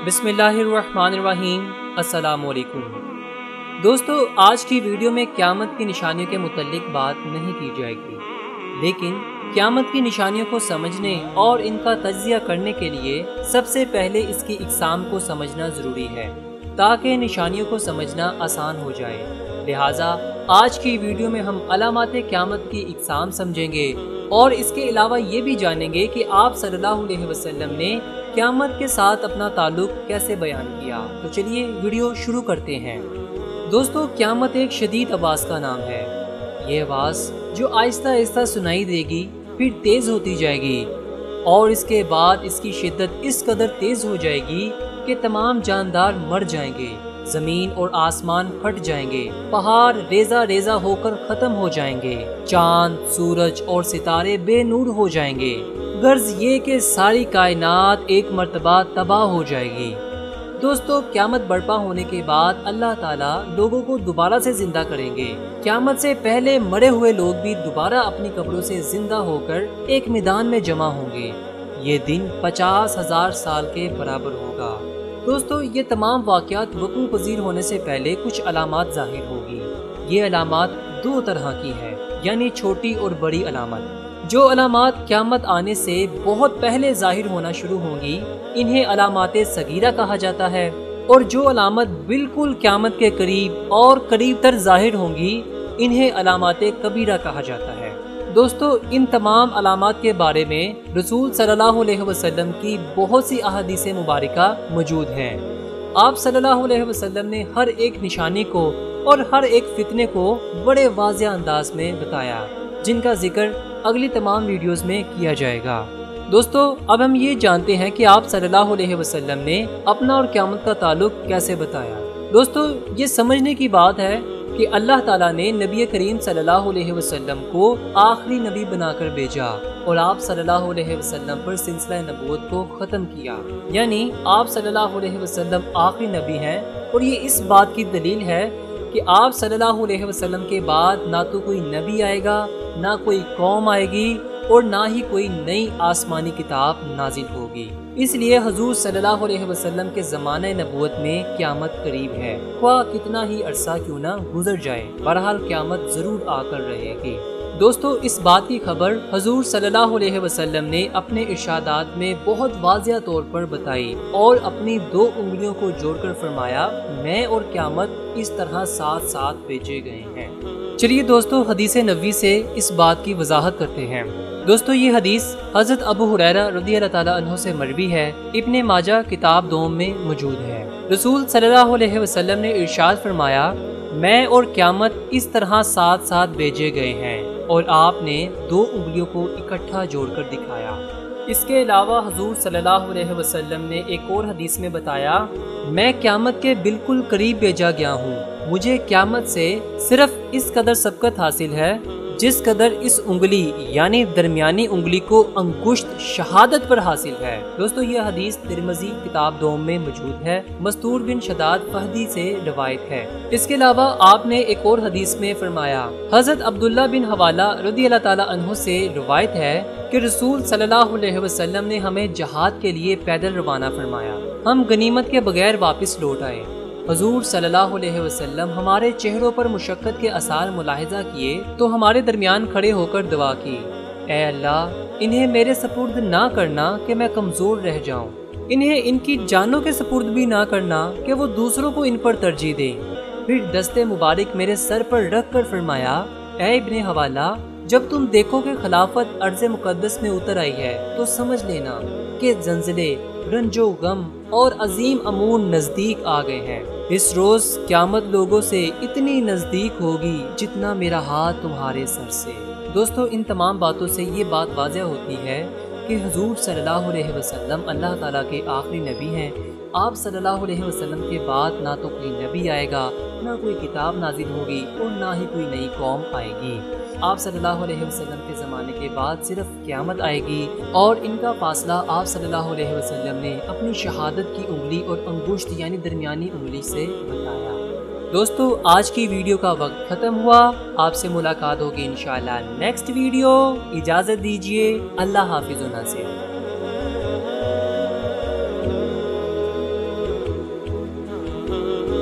बिस्मिल्लाहिर्रहमानिर्रहीम। अस्सलाम वालेकुम दोस्तों, आज की वीडियो में क़यामत की निशानियों के मुतल्लिक बात नहीं की जाएगी, लेकिन क़यामत की निशानियों को समझने और इनका तज्ज़िया करने के लिए सबसे पहले इसकी इक़साम को समझना ज़रूरी है ताकि निशानियों को समझना आसान हो जाए। लिहाजा आज की वीडियो में हम अलामात क़यामत की इक़साम समझेंगे और इसके अलावा ये भी जानेंगे कि आप सल्लल्लाहु अलैहि वसल्लम ने क़यामत के साथ अपना ताल्लुक कैसे बयान किया। तो चलिए वीडियो शुरू करते हैं। दोस्तों, क़यामत एक शदीद आवाज़ का नाम है। ये आवाज़ जो आहिस्ता आहिस्ता सुनाई देगी, फिर तेज़ होती जाएगी और इसके बाद इसकी शिद्दत इस कदर तेज़ हो जाएगी कि तमाम जानदार मर जाएंगे, ज़मीन और आसमान फट जाएंगे, पहाड़ रेजा रेजा होकर ख़त्म हो जाएंगे, चांद सूरज और सितारे बेनूर हो जाएंगे। गर्ज ये कि सारी कायनात एक मर्तबा तबाह हो जाएगी। दोस्तों, क़यामत बर्पा होने के बाद अल्लाह ताला लोगों को दोबारा से जिंदा करेंगे। क़यामत से पहले मरे हुए लोग भी दोबारा अपनी कब्रों से जिंदा होकर एक मैदान में जमा होंगे। ये दिन 50,000 साल के बराबर होगा। दोस्तों, ये तमाम वाक़यात वक़ू पज़ीर होने से पहले कुछ अलामात ज़ाहिर होगी। ये अलामात दो तरह की है, यानी छोटी और बड़ी अलामत। जो अलामात क़यामत आने से बहुत पहले ज़ाहिर होना शुरू होंगी, इन्हें अलामात सगीरा कहा जाता है, और जो अलामत बिल्कुल क़यामत के करीब और करीब तर ज़ाहिर होंगी, इन्हें अलामात कबीरा कहा जाता है। दोस्तों, इन तमाम अलामात के बारे में रसूल सल्लल्लाहु अलैहि वसल्लम की बहुत सी अहादीस मुबारका मौजूद हैं। आप सल्लल्लाहु अलैहि वसल्लम ने हर एक निशानी को और हर एक फितने को बड़े वाज़ेह अंदाज में बताया, जिनका जिक्र अगली तमाम वीडियोस में किया जाएगा। दोस्तों, अब हम ये जानते हैं कि आप सल्लल्लाहु अलैहि वसल्लम ने अपना और क़यामत का ताल्लुक कैसे बताया। दोस्तों, ये समझने की बात है कि अल्लाह ताला ने नबी करीम सल्लल्लाहु अलैहि वसल्लम को आखिरी नबी बनाकर भेजा और आप सल्लल्लाहु अलैहि वसल्लम पर सिलसिला नबूवत को ख़त्म किया, यानी आप सल्लल्लाहु अलैहि वसल्लम आखिरी नबी हैं। और ये इस बात की दलील है कि आप सल्लल्लाहु अलैहि वसल्लम के बाद ना तो कोई नबी आएगा, ना कोई कौम आएगी और ना ही कोई नई आसमानी किताब नाजिल होगी। इसलिए हुजूर सल्लल्लाहु अलैहि वसल्लम के ज़माने नबूवत में क़यामत करीब है, ख्वाह कितना ही अरसा क्यों ना गुजर जाए, बहरहाल क़यामत ज़रूर आकर रहेगी। दोस्तों, इस बात की खबर हुजूर सल्लल्लाहु अलैहि वसल्लम ने अपने इरशादात में बहुत वाज़िया तौर पर बताई और अपनी दो उंगलियों को जोड़कर फरमाया, मैं और क़यामत इस तरह साथ साथ भेजे गए हैं। चलिए दोस्तों, हदीस नबवी से इस बात की वजाहत करते हैं। दोस्तों, ये हदीस हज़रत अबू हुरैरा रज़ियल्लाहु ताला अन्हु से मरवी है, इब्ने माजा किताब दोम में मौजूद है। रसूल सल्लल्लाहु अलैहि वसल्लम ने इरशाद फरमाया, मैं और क़यामत इस तरह साथ साथ भेजे गए हैं, और आपने दो उंगलियों को इकट्ठा जोड़कर दिखाया। इसके अलावा हुजूर सल्लल्लाहु अलैहि वसल्लम ने एक और हदीस में बताया, मैं क़यामत के बिल्कुल करीब भेजा गया हूँ। मुझे क़यामत से सिर्फ इस कदर सबकत हासिल है जिस कदर इस उंगली यानी दरमियानी उंगली को अंगुश्त शहादत पर हासिल है। दोस्तों, ये हदीस तिरमिज़ी किताब दोम में मौजूद है, मस्तूर बिन शदाद फहदी से रवायत है। इसके अलावा आपने एक और हदीस में फरमाया, हज़रत अब्दुल्ला बिन हवाला रज़ियल्लाहु ताला अन्हु से रवायत है कि रसूल सल्लल्लाहु अलैहि वसल्लम ने हमें जहाद के लिए पैदल रवाना फरमाया। हम गनीमत के बगैर वापस लौट आए। हुजूर सल्लल्लाहु अलैहि वसल्लम हमारे चेहरों पर मुशक्कत के आसार मुलाहिजा किए तो हमारे दरमियान खड़े होकर दुआ की, ऐ अल्लाह, इन्हें मेरे सपुर्द ना करना कि मैं कमज़ोर रह जाऊं, इन्हें इनकी जानों के सपुर्द भी ना करना कि वो दूसरों को इन पर तरजीह दें। फिर दस्ते मुबारक मेरे सर पर रख कर फरमाया, ऐ इब्ने हवाला, जब तुम देखो कि खिलाफत अर्ज़ मुक़द्दस में उतर आई है तो समझ लेना कि ज़ंज़िले, रंजो गम और अजीम अमून नज़दीक आ गए हैं। इस रोज़ क़यामत लोगों से इतनी नज़दीक होगी जितना मेरा हाथ तुम्हारे सर से। दोस्तों, इन तमाम बातों से ये बात वाज़ह होती है कि हुजूर सल्लल्लाहु अलैहि वसल्लम अल्लाह ताला के आखिरी नबी हैं। आप सल्लल्लाहु अलैहि वसल्लम के बाद ना तो कोई नबी आएगा, ना कोई किताब नाजिल होगी और ना ही कोई नई कौम आएगी। आप सल्लल्लाहु अलैहि वसल्लम के ज़माने के बाद सिर्फ क़यामत आएगी और इनका फासला आप सल्लल्लाहु अलैहि वसल्लम ने अपनी शहादत की उंगली और अंगुश्त यानी दरमियानी उंगली से बताया। दोस्तों, आज की वीडियो का वक्त ख़त्म हुआ। आपसे मुलाकात होगी इंशाअल्लाह नेक्स्ट वीडियो। इजाज़त दीजिए। अल्लाह हाफ़िज़। ہاں